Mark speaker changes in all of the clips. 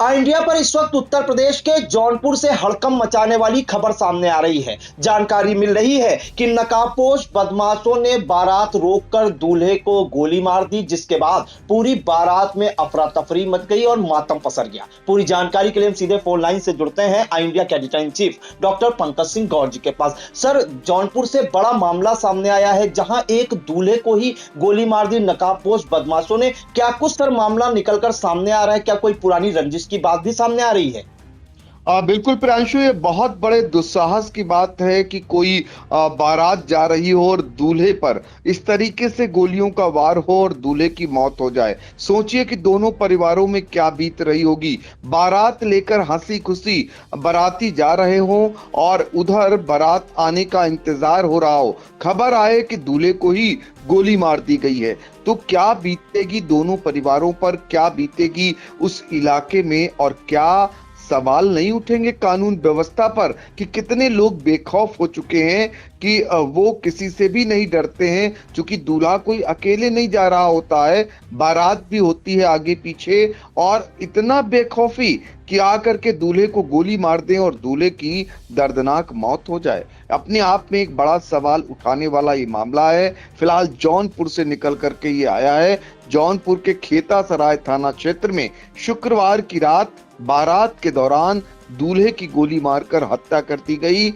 Speaker 1: India पर इस वक्त उत्तर प्रदेश के जौनपुर से हड़कंप मचाने वाली खबर सामने आ रही है। जानकारी मिल रही है कि नकाबपोश बदमाशों ने बारात रोककर दूल्हे को गोली मार दी, जिसके बाद पूरी बारात में अफरा तफरी मच गई और मातम पसर गया। पूरी जानकारी के लिए हम सीधे फोन लाइन से जुड़ते हैं इंडिया के editor in chief doctor Pankaj Singh Gaur ji के पास। सर, जौनपुर से बड़ा मामला सामने आया है जहां एक दूल्हे को ही गोली मार दी नकाबपोश बदमाशों ने। क्या कुछ सर मामला निकलकर सामने आ रहा है? क्या कोई पुरानी रंजिश की बात भी सामने आ रही है?
Speaker 2: बिल्कुल प्रियांशु, ये बहुत बड़े दुस्साहस की बात है कि कोई बारात जा रही हो और दूल्हे पर इस तरीके से गोलियों का वार हो और दूल्हे की मौत हो जाए। सोचिए कि दोनों परिवारों में क्या बीत रही होगी। बारात लेकर हंसी खुशी बाराती जा रहे हो और उधर बारात आने का इंतजार हो रहा हो, खबर आए कि दूल्हे को ही गोली मार दी गई है, तो क्या बीतेगी दोनों परिवारों पर, क्या बीतेगी उस इलाके में, और क्या सवाल नहीं उठेंगे कानून व्यवस्था पर कि कितने लोग बेखौफ हो चुके हैं कि वो किसी से भी नहीं डरते हैं, क्योंकि दूल्हा कोई अकेले नहीं जा रहा होता है, बारात भी होती है आगे पीछे, और इतना बेखौफी कि आकर के दूल्हे को गोली मार दें और दूल्हे की दर्दनाक मौत हो जाए। अपने आप में एक बड़ा सवाल उठाने वाला ये मामला है। फिलहाल जौनपुर से निकल करके ये आया है। जौनपुर के खेता सराय थाना क्षेत्र में शुक्रवार की रात बारात के दौरान दूल्हे की गोली मारकर हत्या कर दी गई।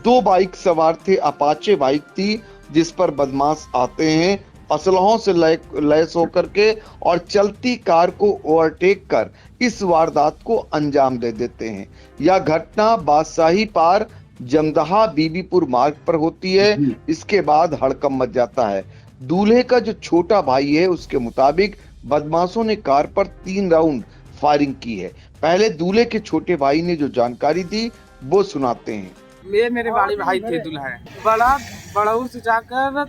Speaker 2: 2 बाइक सवार थे, अपाचे बाइक थी जिस पर बदमाश आते हैं असलहों से लैस होकर के और चलती कार को ओवरटेक कर इस वारदात को अंजाम दे देते हैं। यह घटना बादशाही पार जमदहा बीबीपुर मार्ग पर होती है। इसके बाद हड़कंप मच जाता है। दूल्हे का जो छोटा भाई है उसके मुताबिक बदमाशों ने कार पर 3 राउंड फायरिंग की है। पहले दूल्हे के छोटे भाई ने जो जानकारी दी वो सुनाते हैं।
Speaker 3: मेरे बड़े भाई थे दूल्हा है। बड़ाउर से जाकर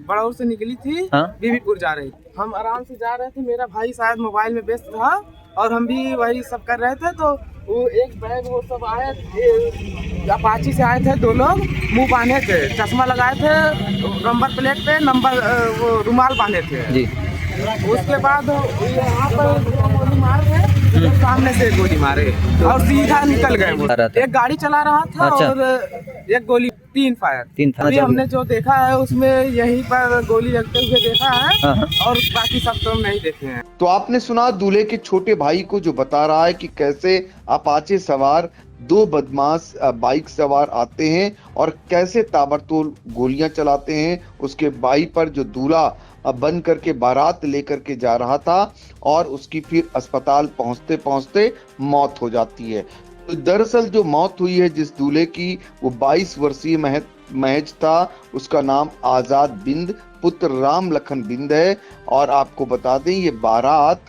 Speaker 3: बड़ाउर से निकली थी, बीबीपुर जा रही थी। हम आराम से जा रहे थे, मेरा भाई शायद मोबाइल में व्यस्त था और हम भी वही सब कर रहे थे। तो वो एक बैग वो सब आए, अपाची से आए थे 2 लोग, मुंह बांधे थे, चश्मा लगाए थे, नंबर प्लेट पे नंबर वो रुमाल बांधे थे जी। उसके बाद यहाँ पर गोली मार रहे, सामने से गोली मारे और सीधा निकल गए। एक गाड़ी चला रहा था और एक गोली 3 फायर। अभी हमने जो देखा है उसमें यहीं पर गोली लगते हुए देखा है और बाकी सब तो हम नहीं देखे हैं।
Speaker 2: तो आपने सुना दूल्हे के छोटे भाई को जो बता रहा है कि कैसे अपाचे सवार 2 बदमाश बाइक सवार आते हैं और कैसे ताबड़तोड़ गोलियां चलाते हैं उसके भाई पर, जो दूल्हा बन करके बारात लेकर के जा रहा था, और उसकी फिर अस्पताल पहुंचते पहुंचते मौत हो जाती है। तो दरअसल जो मौत हुई है जिस दूल्हे की, वो 22 वर्षीय महज था। उसका नाम आजाद बिंद पुत्र राम लखन बिंद है। और आपको बता दें ये बारात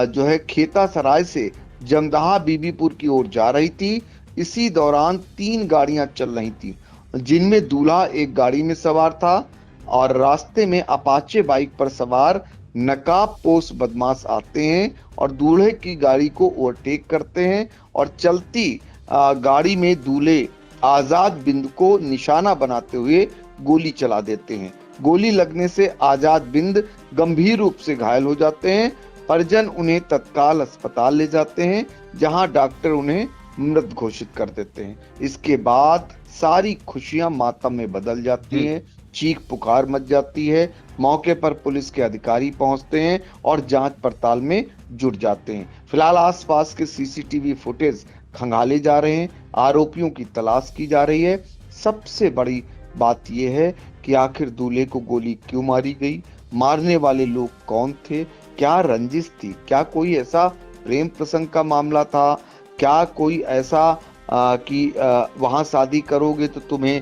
Speaker 2: जो है खेता सराय से जमदहा बीबीपुर की ओर जा रही थी। इसी दौरान 3 गाड़ियां चल रही थी, जिनमें दूल्हा एक गाड़ी में सवार था और रास्ते में अपाचे बाइक पर सवार नकाबपोश बदमाश आते हैं और दूल्हे की गाड़ी को ओवरटेक करते हैं और चलती गाड़ी में दूल्हे आजाद बिंद को निशाना बनाते हुए गोली चला देते हैं। गोली लगने से आजाद बिंद गंभीर रूप से घायल हो जाते हैं। परिजन उन्हें तत्काल अस्पताल ले जाते हैं, जहां डॉक्टर उन्हें मृत घोषित कर देते हैं। इसके बाद सारी खुशियां मातम में बदल जाती हैं, चीख पुकार मच जाती है। मौके पर पुलिस के अधिकारी पहुंचते हैं और जांच पड़ताल में जुट जाते हैं। फिलहाल आसपास के सीसीटीवी फुटेज खंगाले जा रहे हैं, आरोपियों की तलाश की जा रही है। सबसे बड़ी बात यह है कि आखिर दूल्हे को गोली क्यों मारी गई, मारने वाले लोग कौन थे, क्या रंजिश थी, क्या कोई ऐसा प्रेम प्रसंग का मामला था, क्या कोई ऐसा कि वहां शादी करोगे तो तुम्हें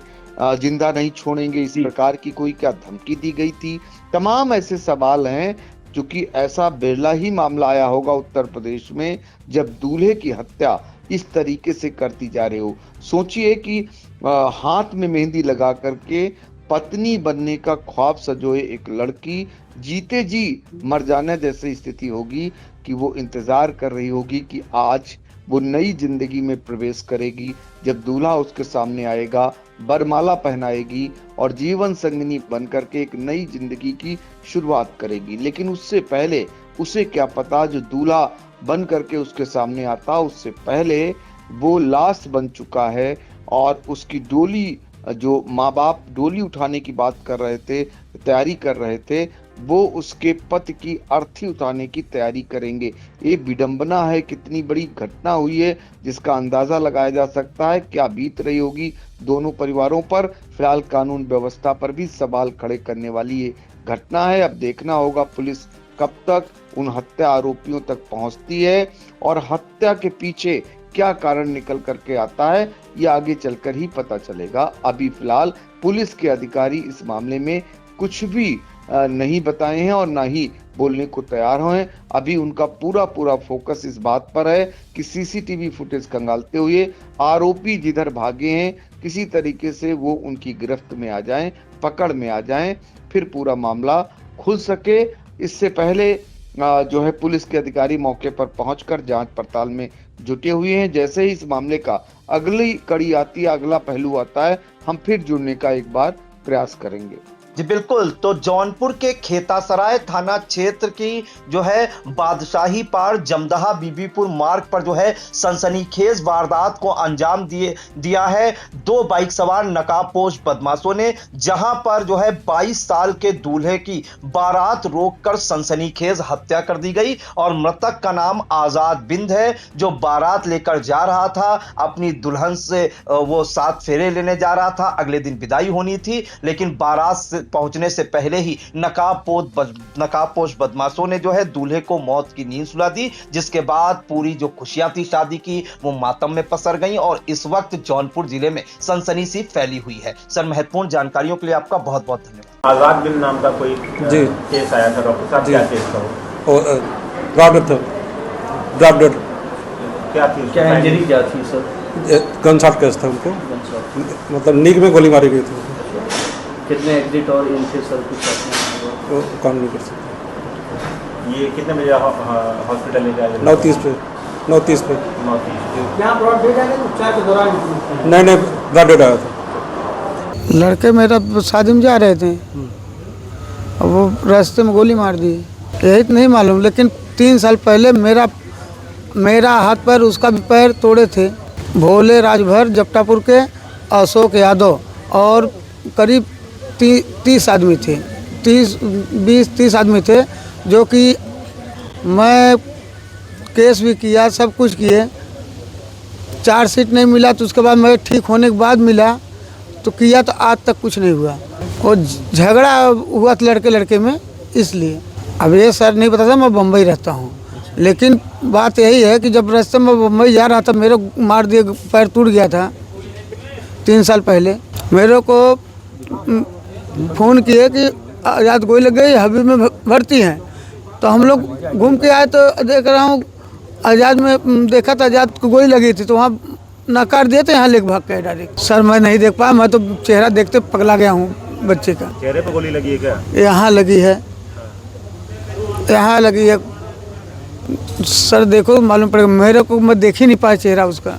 Speaker 2: जिंदा नहीं छोड़ेंगे, इस प्रकार की कोई क्या धमकी दी गई थी। तमाम ऐसे सवाल हैं, क्योंकि ऐसा बिरला ही मामला आया होगा उत्तर प्रदेश में जब दूल्हे की हत्या इस तरीके से करती जा रही हो। सोचिए कि हाथ में मेहंदी लगा करके पत्नी बनने का ख्वाब सजोए एक लड़की जीते जी मर जाने जैसी स्थिति होगी कि वो इंतजार कर रही होगी कि आज वो नई जिंदगी में प्रवेश करेगी, जब दूल्हा उसके सामने आएगा, बरमाला पहनाएगी और जीवन संगिनी बनकर के एक नई जिंदगी की शुरुआत करेगी। लेकिन उससे पहले उसे क्या पता जो दूल्हा बन करके उसके सामने आता, उससे पहले वो लाश बन चुका है और उसकी डोली, जो माँ बाप डोली उठाने की बात कर रहे थे, तैयारी कर रहे थे, वो उसके पति की अर्थी उतारने की तैयारी करेंगे। ये विडंबना है, कितनी बड़ी घटना हुई है जिसका अंदाजा लगाया जा सकता है। क्या बीत रही होगी दोनों परिवारों पर। फिलहाल कानून व्यवस्था पर भी सवाल खड़े करने वाली ये घटना है। अब देखना होगा पुलिस कब तक उन हत्या आरोपियों तक पहुंचती है और हत्या के पीछे क्या कारण निकल करके आता है, ये आगे चलकर ही पता चलेगा। अभी फिलहाल पुलिस के अधिकारी इस मामले में कुछ भी नहीं बताए हैं और ना ही बोलने को तैयार हैं। अभी उनका पूरा फोकस इस बात पर है कि सीसीटीवी फुटेज खंगालते हुए आरोपी जिधर भागे हैं किसी तरीके से वो उनकी गिरफ्त में आ जाएं, पकड़ में आ जाएं, फिर पूरा मामला खुल सके। इससे पहले जो है पुलिस के अधिकारी मौके पर पहुंचकर जांच पड़ताल में जुटे हुए हैं। जैसे ही इस मामले का अगली कड़ी आती है, अगला पहलू आता है, हम फिर जुड़ने का एक बार प्रयास करेंगे।
Speaker 1: जी बिल्कुल। तो जौनपुर के खेतासराय थाना क्षेत्र की जो है बादशाही पार जमदहा बीबीपुर मार्ग पर जो है सनसनीखेज वारदात को अंजाम दिया है दो बाइक सवार नकाबपोश बदमाशों ने, जहां पर जो है 22 साल के दूल्हे की बारात रोककर सनसनीखेज हत्या कर दी गई। और मृतक का नाम आजाद बिंद है, जो बारात लेकर जा रहा था अपनी दुल्हन से, वो 7 फेरे लेने जा रहा था। अगले दिन विदाई होनी थी, लेकिन बारात से पहुंचने से पहले ही नकाबपोश बदमाशों ने जो है दूल्हे को मौत की नींद सुला दी, जिसके बाद पूरी जो खुशियां थी शादी की वो मातम में पसर गईं और इस वक्त जौनपुर जिले में सनसनी सी फैली हुई है। सर, महत्वपूर्ण जानकारियों के लिए आपका बहुत बहुत धन्यवाद।
Speaker 4: आजाद बिन नाम का कोई केस आया था डॉक्टर साहब, क्या केस था वो? क्या थी, क्या इंजरी क्या थी सर?
Speaker 5: गनशॉट केस था उनको, मतलब नीक में गोली मारी गई थी।
Speaker 4: कितने एग्जिट और इन थे सर, कुछ
Speaker 5: काम नहीं कर सकते।
Speaker 4: ये कितने बजे हॉस्पिटल ले जाए?
Speaker 5: 9:30 पे। 9:30 पे
Speaker 4: क्या ब्रॉड डेड है उपचार के दौरान?
Speaker 5: नहीं ब्रॉड डेड आया था।
Speaker 3: लड़के मेरा शादी में जा रहे थे, अब वो रास्ते में गोली मार दी। यही तो नहीं मालूम, लेकिन 3 साल पहले मेरा हाथ पैर, उसका भी पैर तोड़े थे। भोले राजभर जपटापुर के अशोक यादव और करीब 30 आदमी थे, 20-30 आदमी थे, जो कि मैं केस भी किया, सब कुछ किए। 4 सीट नहीं मिला, तो उसके बाद मैं ठीक होने के बाद मिला तो किया, तो आज तक कुछ नहीं हुआ। वो झगड़ा हुआ था लड़के में, इसलिए। अब ये सर नहीं पता था, मैं बम्बई रहता हूँ, लेकिन बात यही है कि जब रास्ते में बम्बई जा रहा था, मेरे मार दिए, पैर टूट गया था 3 साल पहले। मेरे को फ़ोन किए कि आज़ाद गोली लग गई, हबीब में भर्ती हैं। तो हम लोग घूम के आए तो देख रहा हूँ आज़ाद में, देखा था आज़ाद को गोली लगी थी, तो वहाँ नकार दिए थे, यहाँ लेके भाग के डायरेक्ट। सर मैं नहीं देख पाया, मैं तो चेहरा देखते पगला गया हूँ बच्चे का।
Speaker 4: चेहरे पे गोली लगी है क्या?
Speaker 3: यहाँ लगी है, यहाँ लगी है सर, देखो मालूम पड़ेगा। मेरे को मैं देख ही नहीं पाया चेहरा उसका।